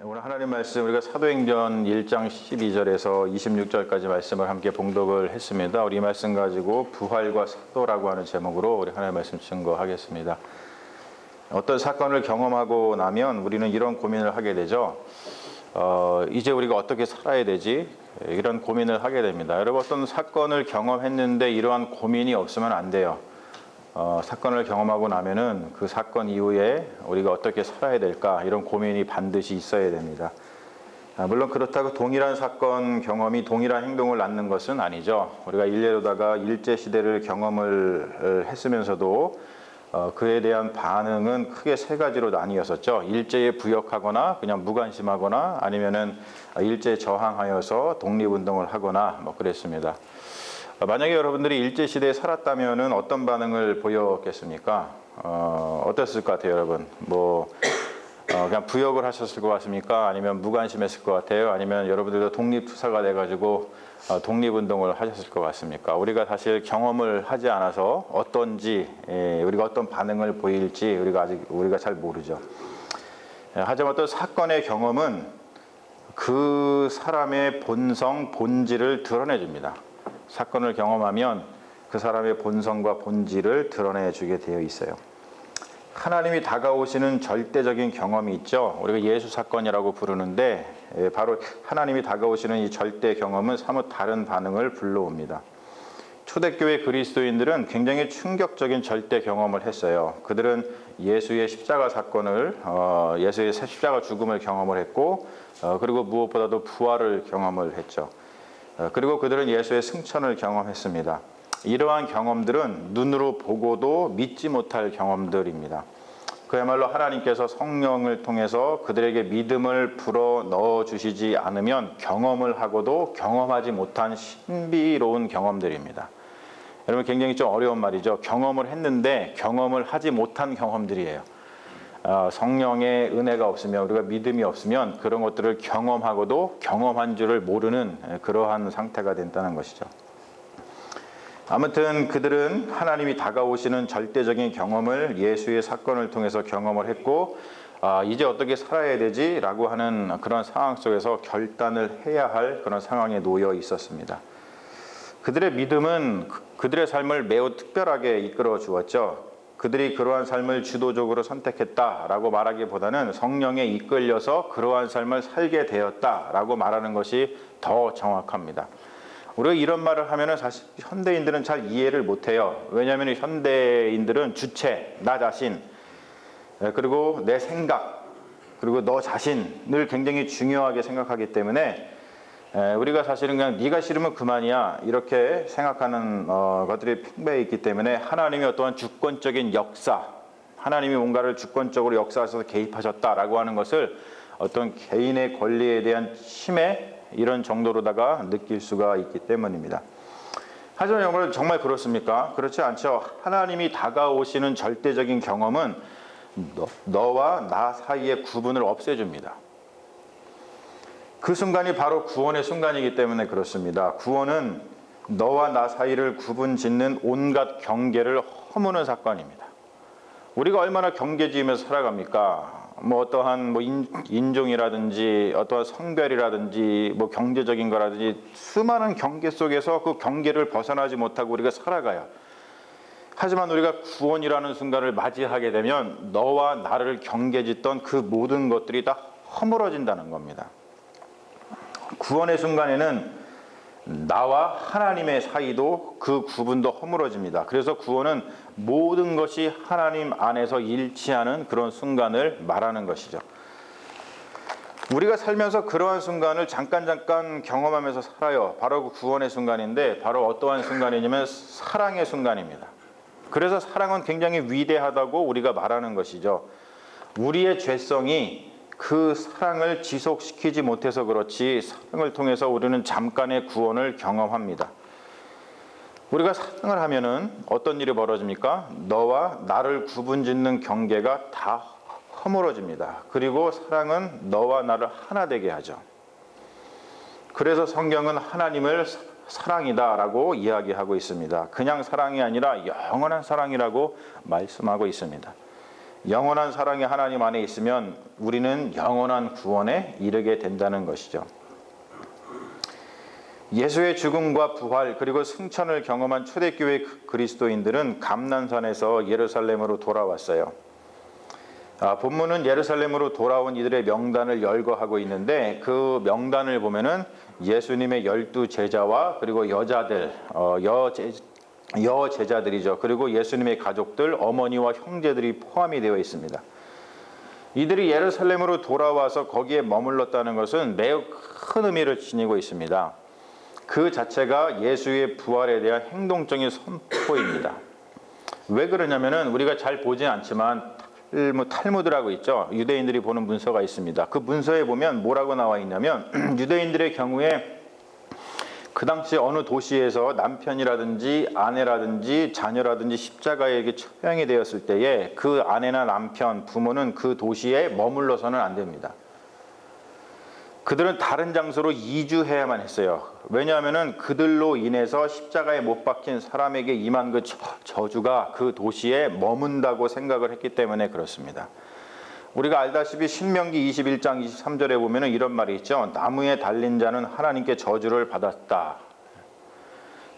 오늘 하나님 말씀 우리가 사도행전 1장 12절에서 26절까지 말씀을 함께 봉독을 했습니다. 우리 이 말씀 가지고 부활과 사도라고 하는 제목으로 우리 하나님 말씀 증거하겠습니다. 어떤 사건을 경험하고 나면 우리는 이런 고민을 하게 되죠. 이제 우리가 어떻게 살아야 되지? 이런 고민을 하게 됩니다. 여러분, 어떤 사건을 경험했는데 이러한 고민이 없으면 안 돼요. 사건을 경험하고 나면은 그 사건 이후에 우리가 어떻게 살아야 될까, 이런 고민이 반드시 있어야 됩니다. 물론 그렇다고 동일한 사건 경험이 동일한 행동을 낳는 것은 아니죠. 우리가 일례로다가 일제시대를 경험을 했으면서도 그에 대한 반응은 크게 세 가지로 나뉘었었죠. 일제에 부역하거나 그냥 무관심하거나 아니면은 일제에 저항하여서 독립운동을 하거나 뭐 그랬습니다. 만약에 여러분들이 일제시대에 살았다면 어떤 반응을 보였겠습니까? 어땠을 것 같아요, 여러분? 그냥 부역을 하셨을 것 같습니까? 아니면 무관심했을 것 같아요? 아니면 여러분들도 독립투사가 돼가지고 독립운동을 하셨을 것 같습니까? 우리가 사실 경험을 하지 않아서 어떤지, 우리가 어떤 반응을 보일지 우리가 잘 모르죠. 하지만 어떤 사건의 경험은 그 사람의 본성, 본질을 드러내줍니다. 사건을 경험하면 그 사람의 본성과 본질을 드러내주게 되어 있어요. 하나님이 다가오시는 절대적인 경험이 있죠. 우리가 예수 사건이라고 부르는데 바로 하나님이 다가오시는 이 절대 경험은 사뭇 다른 반응을 불러옵니다. 초대교회 그리스도인들은 굉장히 충격적인 절대 경험을 했어요. 그들은 예수의 십자가 사건을, 예수의 십자가 죽음을 경험을 했고, 그리고 무엇보다도 부활을 경험을 했죠. 그리고 그들은 예수의 승천을 경험했습니다. 이러한 경험들은 눈으로 보고도 믿지 못할 경험들입니다. 그야말로 하나님께서 성령을 통해서 그들에게 믿음을 불어 넣어 주시지 않으면 경험을 하고도 경험하지 못한 신비로운 경험들입니다. 여러분, 굉장히 좀 어려운 말이죠. 경험을 했는데 경험을 하지 못한 경험들이에요. 성령의 은혜가 없으면, 우리가 믿음이 없으면 그런 것들을 경험하고도 경험한 줄을 모르는 그러한 상태가 된다는 것이죠. 아무튼 그들은 하나님이 다가오시는 절대적인 경험을 예수의 사건을 통해서 경험을 했고, 이제 어떻게 살아야 되지? 라고 하는 그런 상황 속에서 결단을 해야 할 그런 상황에 놓여 있었습니다. 그들의 믿음은 그들의 삶을 매우 특별하게 이끌어 주었죠. 그들이 그러한 삶을 주도적으로 선택했다라고 말하기보다는 성령에 이끌려서 그러한 삶을 살게 되었다라고 말하는 것이 더 정확합니다. 우리가 이런 말을 하면은 사실 현대인들은 잘 이해를 못해요. 왜냐하면 현대인들은 주체, 나 자신, 그리고 내 생각, 그리고 너 자신을 굉장히 중요하게 생각하기 때문에 우리가 사실은 그냥 네가 싫으면 그만이야 이렇게 생각하는 것들이 팽배해 있기 때문에 하나님의 어떠한 주권적인 역사, 하나님이 뭔가를 주권적으로 역사하셔서 개입하셨다라고 하는 것을 어떤 개인의 권리에 대한 침해, 이런 정도로다가 느낄 수가 있기 때문입니다. 하지만 여러분, 정말 그렇습니까? 그렇지 않죠. 하나님이 다가오시는 절대적인 경험은 너와 나 사이의 구분을 없애줍니다. 그 순간이 바로 구원의 순간이기 때문에 그렇습니다. 구원은 너와 나 사이를 구분 짓는 온갖 경계를 허무는 사건입니다. 우리가 얼마나 경계 지으면서 살아갑니까? 어떠한 인종이라든지 어떠한 성별이라든지 경제적인 거라든지 수많은 경계 속에서 그 경계를 벗어나지 못하고 우리가 살아가요. 하지만 우리가 구원이라는 순간을 맞이하게 되면 너와 나를 경계짓던 그 모든 것들이 다 허물어진다는 겁니다. 구원의 순간에는 나와 하나님의 사이도 그 구분도 허물어집니다. 그래서 구원은 모든 것이 하나님 안에서 일치하는 그런 순간을 말하는 것이죠. 우리가 살면서 그러한 순간을 잠깐 경험하면서 살아요. 바로 그 구원의 순간인데, 바로 어떠한 순간이냐면 사랑의 순간입니다. 그래서 사랑은 굉장히 위대하다고 우리가 말하는 것이죠. 우리의 죄성이 그 사랑을 지속시키지 못해서 그렇지, 사랑을 통해서 우리는 잠깐의 구원을 경험합니다. 우리가 사랑을 하면은 어떤 일이 벌어집니까? 너와 나를 구분짓는 경계가 다 허물어집니다. 그리고 사랑은 너와 나를 하나 되게 하죠. 그래서 성경은 하나님을 사랑이다라고 이야기하고 있습니다. 그냥 사랑이 아니라 영원한 사랑이라고 말씀하고 있습니다. 영원한 사랑이 하나님 안에 있으면 우리는 영원한 구원에 이르게 된다는 것이죠. 예수의 죽음과 부활 그리고 승천을 경험한 초대교회 그리스도인들은 감난산에서 예루살렘으로 돌아왔어요. 본문은 예루살렘으로 돌아온 이들의 명단을 열거하고 있는데 그 명단을 보면은 예수님의 12 제자와 그리고 여자들, 여제자들이죠. 그리고 예수님의 가족들, 어머니와 형제들이 포함이 되어 있습니다. 이들이 예루살렘으로 돌아와서 거기에 머물렀다는 것은 매우 큰 의미를 지니고 있습니다. 그 자체가 예수의 부활에 대한 행동적인 선포입니다. 왜 그러냐면은 우리가 잘 보진 않지만 탈무드라고 있죠. 유대인들이 보는 문서가 있습니다. 그 문서에 보면 뭐라고 나와 있냐면 유대인들의 경우에 그 당시 어느 도시에서 남편이라든지 아내라든지 자녀라든지 십자가에 이렇게 처형이 되었을 때에 그 아내나 남편, 부모는 그 도시에 머물러서는 안 됩니다. 그들은 다른 장소로 이주해야만 했어요. 왜냐하면 그들로 인해서 십자가에 못 박힌 사람에게 임한 그 저주가 그 도시에 머문다고 생각을 했기 때문에 그렇습니다. 우리가 알다시피 신명기 21장 23절에 보면 이런 말이 있죠. 나무에 달린 자는 하나님께 저주를 받았다.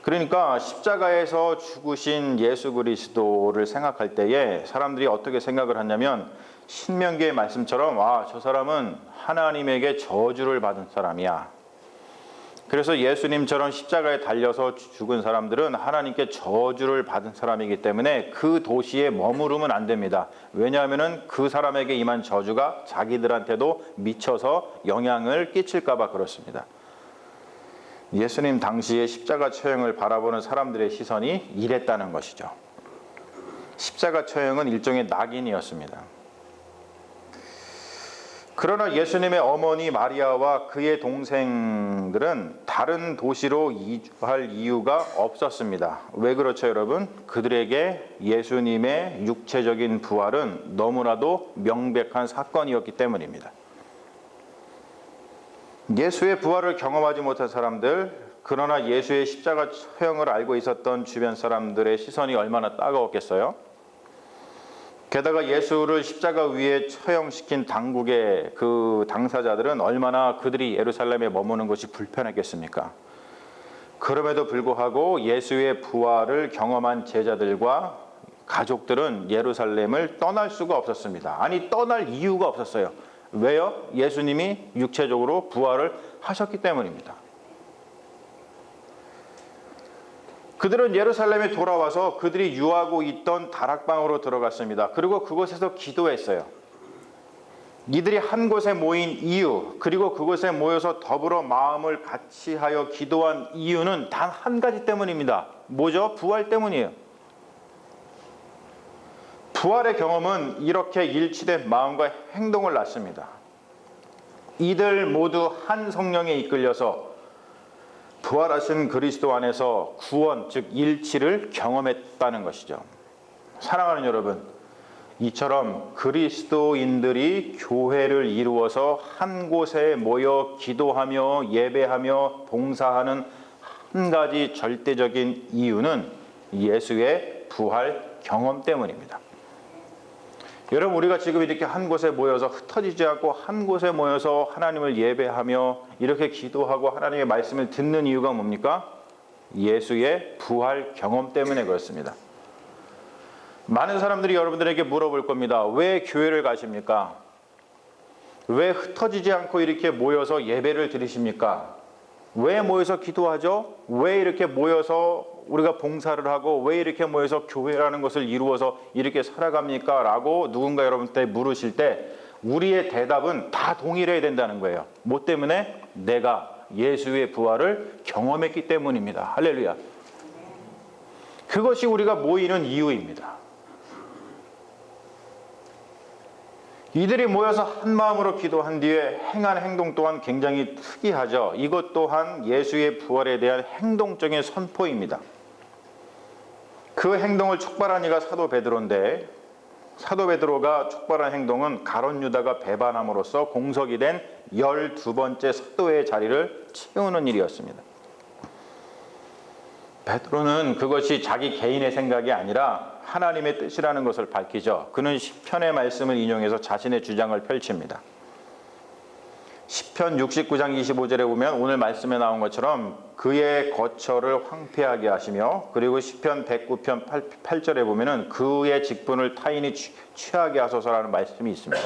그러니까 십자가에서 죽으신 예수 그리스도를 생각할 때에 사람들이 어떻게 생각을 하냐면 신명기의 말씀처럼 저 사람은 하나님에게 저주를 받은 사람이야. 그래서 예수님처럼 십자가에 달려서 죽은 사람들은 하나님께 저주를 받은 사람이기 때문에 그 도시에 머무르면 안 됩니다. 왜냐하면 그 사람에게 임한 저주가 자기들한테도 미쳐서 영향을 끼칠까 봐 그렇습니다. 예수님 당시에 십자가 처형을 바라보는 사람들의 시선이 이랬다는 것이죠. 십자가 처형은 일종의 낙인이었습니다. 그러나 예수님의 어머니 마리아와 그의 동생들은 다른 도시로 이주할 이유가 없었습니다. 왜 그렇죠, 여러분? 그들에게 예수님의 육체적인 부활은 너무나도 명백한 사건이었기 때문입니다. 예수의 부활을 경험하지 못한 사람들, 그러나 예수의 십자가 처형을 알고 있었던 주변 사람들의 시선이 얼마나 따가웠겠어요? 게다가 예수를 십자가 위에 처형시킨 당국의 그 당사자들은 얼마나 그들이 예루살렘에 머무는 것이 불편했겠습니까? 그럼에도 불구하고 예수의 부활을 경험한 제자들과 가족들은 예루살렘을 떠날 수가 없었습니다. 아니, 떠날 이유가 없었어요. 왜요? 예수님이 육체적으로 부활을 하셨기 때문입니다. 그들은 예루살렘에 돌아와서 그들이 유하고 있던 다락방으로 들어갔습니다. 그리고 그곳에서 기도했어요. 이들이 한 곳에 모인 이유, 그리고 그곳에 모여서 더불어 마음을 같이 하여 기도한 이유는 단 한 가지 때문입니다. 뭐죠? 부활 때문이에요. 부활의 경험은 이렇게 일치된 마음과 행동을 낳습니다. 이들 모두 한 성령에 이끌려서 부활하신 그리스도 안에서 구원, 즉 일치를 경험했다는 것이죠. 사랑하는 여러분, 이처럼 그리스도인들이 교회를 이루어서 한 곳에 모여 기도하며 예배하며 봉사하는 한 가지 절대적인 이유는 예수의 부활 경험 때문입니다. 여러분, 우리가 지금 이렇게 한 곳에 모여서 흩어지지 않고 한 곳에 모여서 하나님을 예배하며 이렇게 기도하고 하나님의 말씀을 듣는 이유가 뭡니까? 예수의 부활 경험 때문에 그렇습니다. 많은 사람들이 여러분들에게 물어볼 겁니다. 왜 교회를 가십니까? 왜 흩어지지 않고 이렇게 모여서 예배를 드리십니까? 왜 모여서 기도하죠? 왜 이렇게 모여서 우리가 봉사를 하고 왜 이렇게 모여서 교회라는 것을 이루어서 이렇게 살아갑니까? 라고 누군가 여러분한테 물으실 때 우리의 대답은 다 동일해야 된다는 거예요. 뭐 때문에? 내가 예수의 부활을 경험했기 때문입니다. 할렐루야. 그것이 우리가 모이는 이유입니다. 이들이 모여서 한 마음으로 기도한 뒤에 행한 행동 또한 굉장히 특이하죠. 이것 또한 예수의 부활에 대한 행동적인 선포입니다. 그 행동을 촉발한 이가 사도 베드로인데 사도 베드로가 촉발한 행동은 가룟 유다가 배반함으로써 공석이 된 12번째 사도의 자리를 채우는 일이었습니다. 베드로는 그것이 자기 개인의 생각이 아니라 하나님의 뜻이라는 것을 밝히죠. 그는 시편의 말씀을 인용해서 자신의 주장을 펼칩니다. 시편 69장 25절에 보면 오늘 말씀에 나온 것처럼 그의 거처를 황폐하게 하시며, 그리고 시편 109편 8절에 보면은 그의 직분을 타인이 취하게 하소서라는 말씀이 있습니다.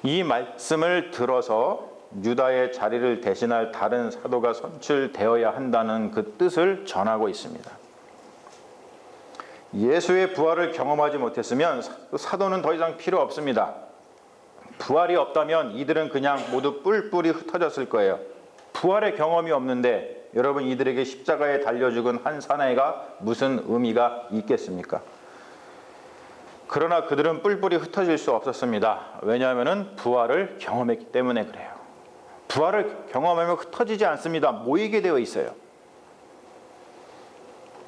이 말씀을 들어서 유다의 자리를 대신할 다른 사도가 선출되어야 한다는 그 뜻을 전하고 있습니다. 예수의 부활을 경험하지 못했으면 사도는 더 이상 필요 없습니다. 부활이 없다면 이들은 그냥 모두 뿔뿔이 흩어졌을 거예요. 부활의 경험이 없는데 여러분, 이들에게 십자가에 달려 죽은 한 사나이가 무슨 의미가 있겠습니까? 그러나 그들은 뿔뿔이 흩어질 수 없었습니다. 왜냐하면 부활을 경험했기 때문에 그래요. 부활을 경험하면 흩어지지 않습니다. 모이게 되어 있어요.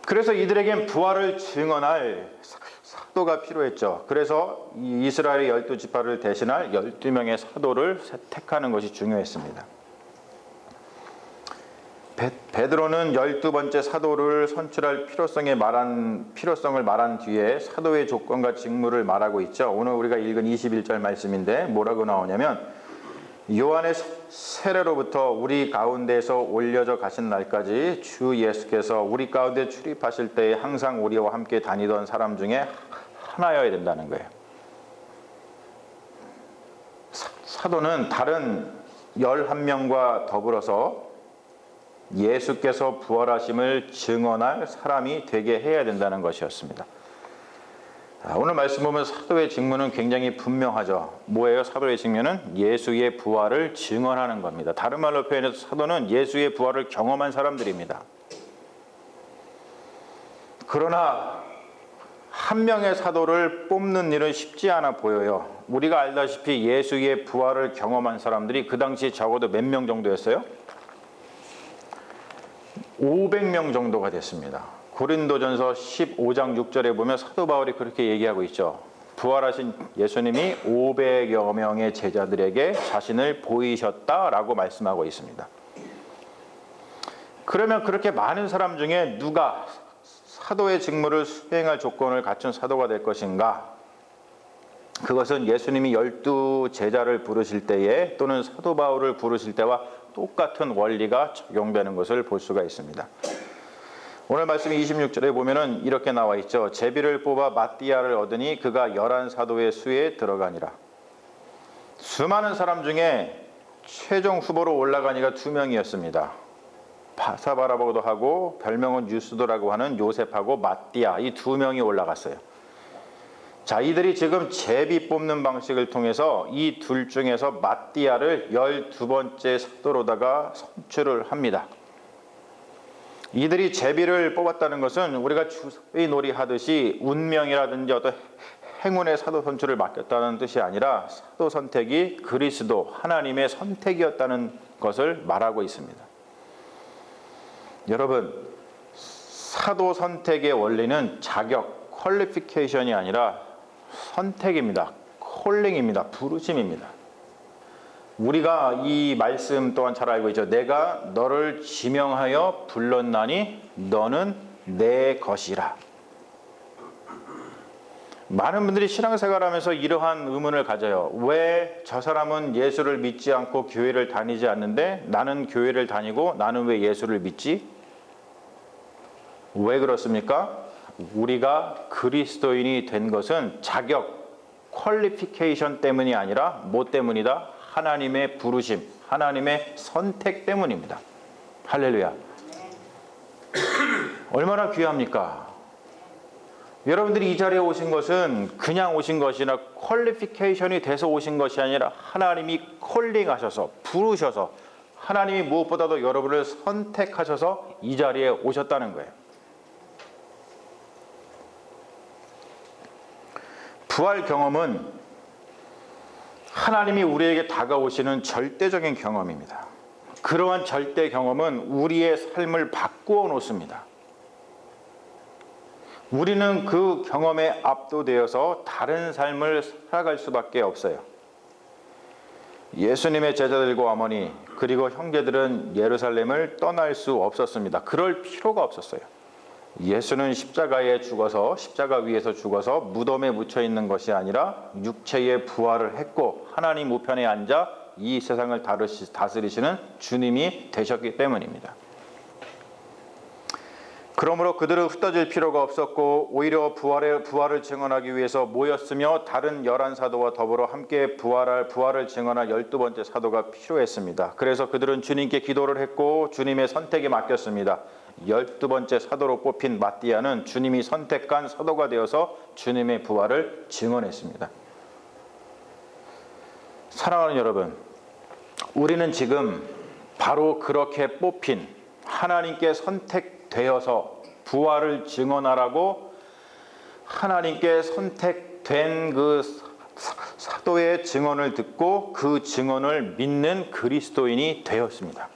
그래서 이들에겐 부활을 증언할 사도가 필요했죠. 그래서 이스라엘의 12지파를 대신할 12명의 사도를 택하는 것이 중요했습니다. 베드로는 12번째 사도를 선출할 필요성을 말한 뒤에 사도의 조건과 직무를 말하고 있죠. 오늘 우리가 읽은 21절 말씀인데 뭐라고 나오냐면, 요한의 세례로부터 우리 가운데에서 올려져 가신 날까지 주 예수께서 우리 가운데 출입하실 때에 항상 우리와 함께 다니던 사람 중에 하나여야 된다는 거예요. 사도는 다른 11명과 더불어서 예수께서 부활하심을 증언할 사람이 되게 해야 된다는 것이었습니다. 오늘 말씀 보면 사도의 직무는 굉장히 분명하죠. 뭐예요? 사도의 직무는 예수의 부활을 증언하는 겁니다. 다른 말로 표현해서 사도는 예수의 부활을 경험한 사람들입니다. 그러나 한 명의 사도를 뽑는 일은 쉽지 않아 보여요. 우리가 알다시피 예수의 부활을 경험한 사람들이 그 당시 적어도 몇 명 정도였어요? 500명 정도가 됐습니다. 고린도전서 15장 6절에 보면 사도 바울이 그렇게 얘기하고 있죠. 부활하신 예수님이 500여 명의 제자들에게 자신을 보이셨다라고 말씀하고 있습니다. 그러면 그렇게 많은 사람 중에 누가 사도의 직무를 수행할 조건을 갖춘 사도가 될 것인가? 그것은 예수님이 12제자를 부르실 때에 또는 사도 바울을 부르실 때와 똑같은 원리가 적용되는 것을 볼 수가 있습니다. 오늘 말씀 26절에 보면은 이렇게 나와 있죠. 제비를 뽑아 마띠아를 얻으니 그가 11사도의 수에 들어가니라. 수많은 사람 중에 최종 후보로 올라간 이가 2명이었습니다. 바사바라고도 하고 별명은 유스도라고 하는 요셉하고 마띠아, 이 2명이 올라갔어요. 자, 이들이 지금 제비 뽑는 방식을 통해서 이 둘 중에서 마띠아를 12번째 사도로다가 선출을 합니다. 이들이 제비를 뽑았다는 것은 우리가 주사위 놀이 하듯이 운명이라든지 어떤 행운의 사도 선출을 맡겼다는 뜻이 아니라 사도 선택이 그리스도 하나님의 선택이었다는 것을 말하고 있습니다. 여러분, 사도 선택의 원리는 자격, 퀄리피케이션이 아니라 선택입니다. 콜링입니다. 부르심입니다. 우리가 이 말씀 또한 잘 알고 있죠. 내가 너를 지명하여 불렀나니 너는 내 것이라. 많은 분들이 신앙생활하면서 이러한 의문을 가져요. 왜 저 사람은 예수를 믿지 않고 교회를 다니지 않는데 나는 교회를 다니고 나는 왜 예수를 믿지? 왜 그렇습니까? 우리가 그리스도인이 된 것은 자격, 퀄리피케이션 때문이 아니라 뭐 때문이다? 하나님의 부르심, 하나님의 선택 때문입니다. 할렐루야. 얼마나 귀합니까? 여러분들이 이 자리에 오신 것은 그냥 오신 것이나 퀄리피케이션이 돼서 오신 것이 아니라 하나님이 콜링하셔서 부르셔서 하나님이 무엇보다도 여러분을 선택하셔서 이 자리에 오셨다는 거예요. 부활 경험은 하나님이 우리에게 다가오시는 절대적인 경험입니다. 그러한 절대 경험은 우리의 삶을 바꾸어 놓습니다. 우리는 그 경험에 압도되어서 다른 삶을 살아갈 수밖에 없어요. 예수님의 제자들과 어머니 그리고 형제들은 예루살렘을 떠날 수 없었습니다. 그럴 필요가 없었어요. 예수는 십자가에 죽어서 십자가 위에서 죽어서 무덤에 묻혀 있는 것이 아니라 육체의 부활을 했고 하나님 우편에 앉아 이 세상을 다스리시는 주님이 되셨기 때문입니다. 그러므로 그들은 흩어질 필요가 없었고 오히려 부활을 증언하기 위해서 모였으며 다른 11사도와 더불어 함께 부활을 증언할 12번째 사도가 필요했습니다. 그래서 그들은 주님께 기도를 했고 주님의 선택에 맡겼습니다. 12번째 사도로 뽑힌 마띠아는 주님이 선택한 사도가 되어서 주님의 부활을 증언했습니다. 사랑하는 여러분, 우리는 지금 바로 그렇게 뽑힌 하나님께 선택되어서 부활을 증언하라고 하나님께 선택된 그 사도의 증언을 듣고 그 증언을 믿는 그리스도인이 되었습니다.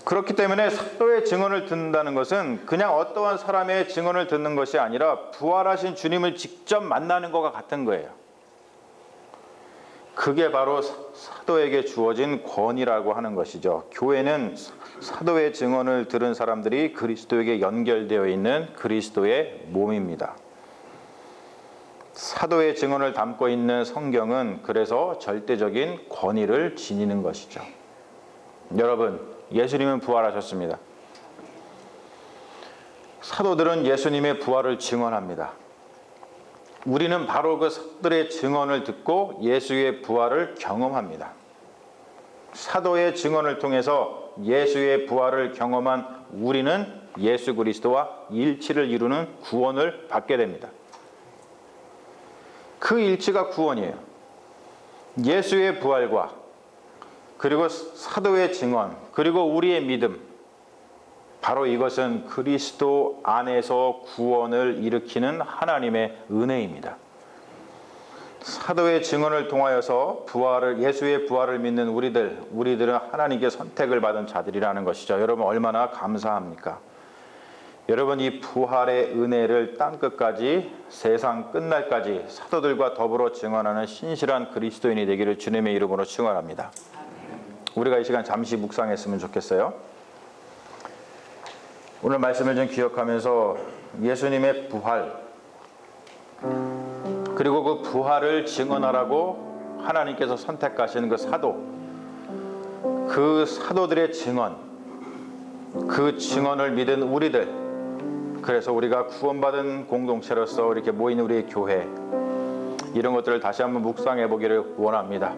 그렇기 때문에 사도의 증언을 듣는다는 것은 그냥 어떠한 사람의 증언을 듣는 것이 아니라 부활하신 주님을 직접 만나는 것과 같은 거예요. 그게 바로 사도에게 주어진 권위라고 하는 것이죠. 교회는 사도의 증언을 들은 사람들이 그리스도에게 연결되어 있는 그리스도의 몸입니다. 사도의 증언을 담고 있는 성경은 그래서 절대적인 권위를 지니는 것이죠. 여러분, 예수님은 부활하셨습니다. 사도들은 예수님의 부활을 증언합니다. 우리는 바로 그 사도들의 증언을 듣고 예수의 부활을 경험합니다. 사도의 증언을 통해서 예수의 부활을 경험한 우리는 예수 그리스도와 일치를 이루는 구원을 받게 됩니다. 그 일치가 구원이에요. 예수의 부활과 그리고 사도의 증언, 그리고 우리의 믿음, 바로 이것은 그리스도 안에서 구원을 일으키는 하나님의 은혜입니다. 사도의 증언을 통하여서 예수의 부활을 믿는 우리들은 하나님께 선택을 받은 자들이라는 것이죠. 여러분 얼마나 감사합니까? 여러분 이 부활의 은혜를 땅끝까지 세상 끝날까지 사도들과 더불어 증언하는 신실한 그리스도인이 되기를 주님의 이름으로 축원합니다. 우리가 이 시간 잠시 묵상했으면 좋겠어요. 오늘 말씀을 좀 기억하면서 예수님의 부활 그리고 그 부활을 증언하라고 하나님께서 선택하시는 그 사도들의 증언, 그 증언을 믿은 우리들, 그래서 우리가 구원받은 공동체로서 이렇게 모인 우리의 교회, 이런 것들을 다시 한번 묵상해 보기를 원합니다.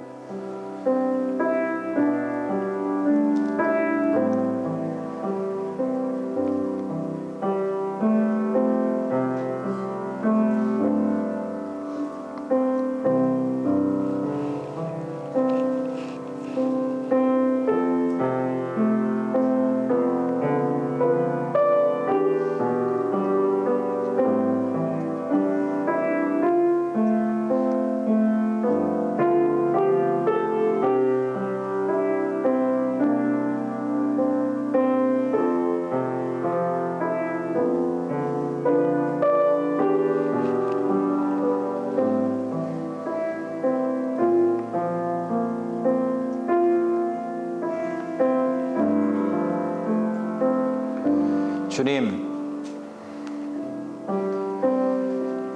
주님,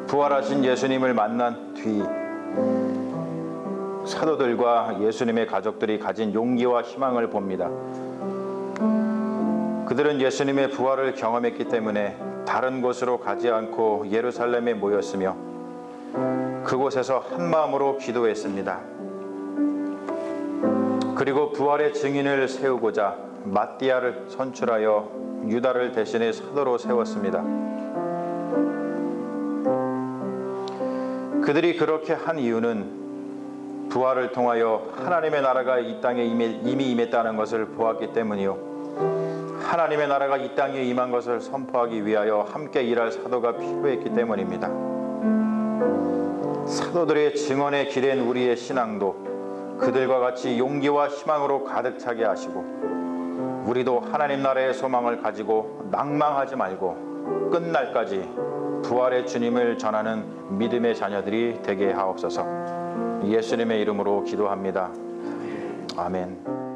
부활하신 예수님을 만난 뒤 사도들과 예수님의 가족들이 가진 용기와 희망을 봅니다. 그들은 예수님의 부활을 경험했기 때문에 다른 곳으로 가지 않고 예루살렘에 모였으며 그곳에서 한 마음으로 기도했습니다. 그리고 부활의 증인을 세우고자 마띠아를 선출하여 유다를 대신해 사도로 세웠습니다. 그들이 그렇게 한 이유는 부활을 통하여 하나님의 나라가 이 땅에 이미 임했다는 것을 보았기 때문이요, 하나님의 나라가 이 땅에 임한 것을 선포하기 위하여 함께 일할 사도가 필요했기 때문입니다. 사도들의 증언에 기댄 우리의 신앙도 그들과 같이 용기와 희망으로 가득 차게 하시고, 우리도 하나님 나라의 소망을 가지고 낭망하지 말고 끝날까지 부활의 주님을 전하는 믿음의 자녀들이 되게 하옵소서. 예수님의 이름으로 기도합니다. 아멘.